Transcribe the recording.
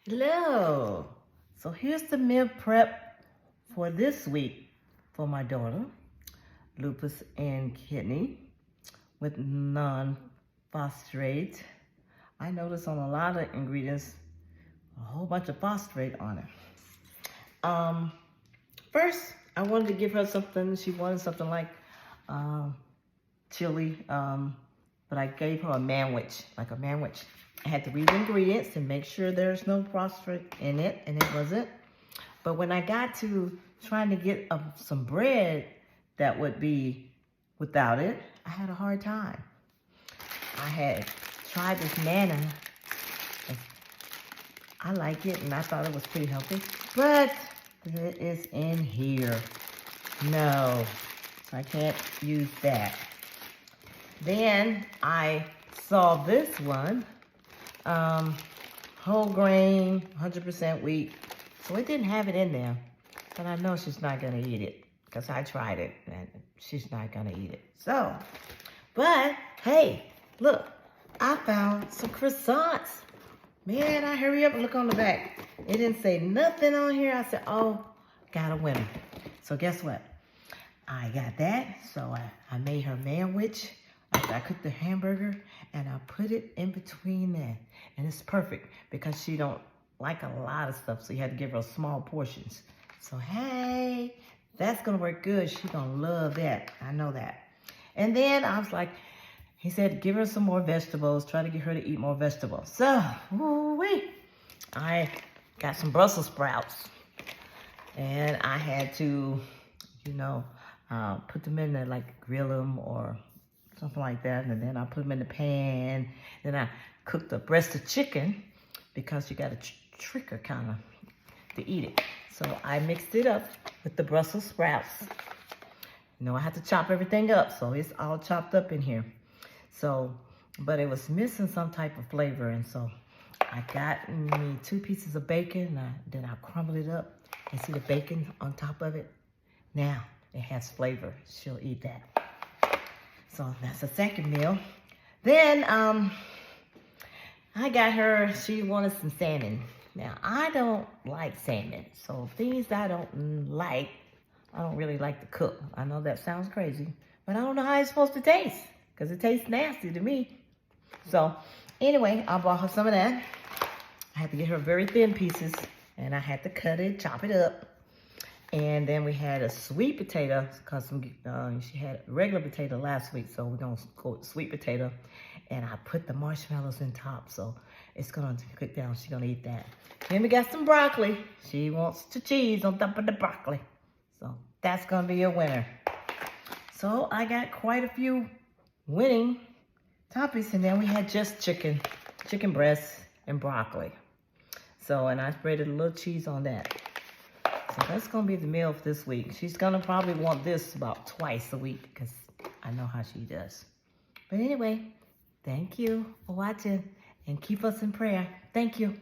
Hello. So here's the meal prep for this week for my daughter, Lupus and kidney with non-phosphate. I noticed on a lot of ingredients, a whole bunch of phosphate on it. First, I wanted to give her something. She wanted something like chili, but I gave her a manwich, like a manwich. I had to read the ingredients and make sure there's no phosphate in it, and it wasn't. But when I got to trying to get some bread that would be without it, I had a hard time. I had tried this manna. I like it, and I thought it was pretty healthy, but it is in here. No, so I can't use that. Then I saw this one, whole grain, 100% wheat. So it didn't have it in there, but I know she's not gonna eat it because I tried it and she's not gonna eat it. So, but hey, look, I found some croissants. Man, I hurry up and look on the back. It didn't say nothing on here. I said, oh, got a winner. So guess what? I got that, so I made her manwich. After I cooked the hamburger, and I put it in between that. And it's perfect because she don't like a lot of stuff, so you had to give her small portions. So, hey, that's going to work good. She's going to love that. I know that. And then I was like, he said, give her some more vegetables. Try to get her to eat more vegetables. So, woo-wee. I got some Brussels sprouts. And I had to, put them in there, like grill them or something like that, and then I put them in the pan. Then I cooked the breast of chicken because you got to trick her kind of to eat it. So I mixed it up with the Brussels sprouts. I had to chop everything up, so it's all chopped up in here. So, but it was missing some type of flavor, and so I got me 2 pieces of bacon, and then I crumbled it up and see the bacon on top of it. Now it has flavor. She'll eat that. So that's the second meal. Then I got her, she wanted some salmon. Now, I don't like salmon. So things I don't like, I don't really like to cook. I know that sounds crazy, but I don't know how it's supposed to taste because it tastes nasty to me. So anyway, I bought her some of that. I had to get her very thin pieces, and I had to cut it, chop it up. And then we had a sweet potato because she had regular potato last week, so we're gonna go with sweet potato. And I put the marshmallows in top, so it's gonna cook down. She's gonna eat that. Then we got some broccoli. She wants the cheese on top of the broccoli, so that's gonna be a winner. So I got quite a few winning toppings, and then we had just chicken breast, and broccoli. So, and I spread a little cheese on that. So that's going to be the meal for this week. She's going to probably want this about twice a week because I know how she does. But anyway, thank you for watching and keep us in prayer. Thank you.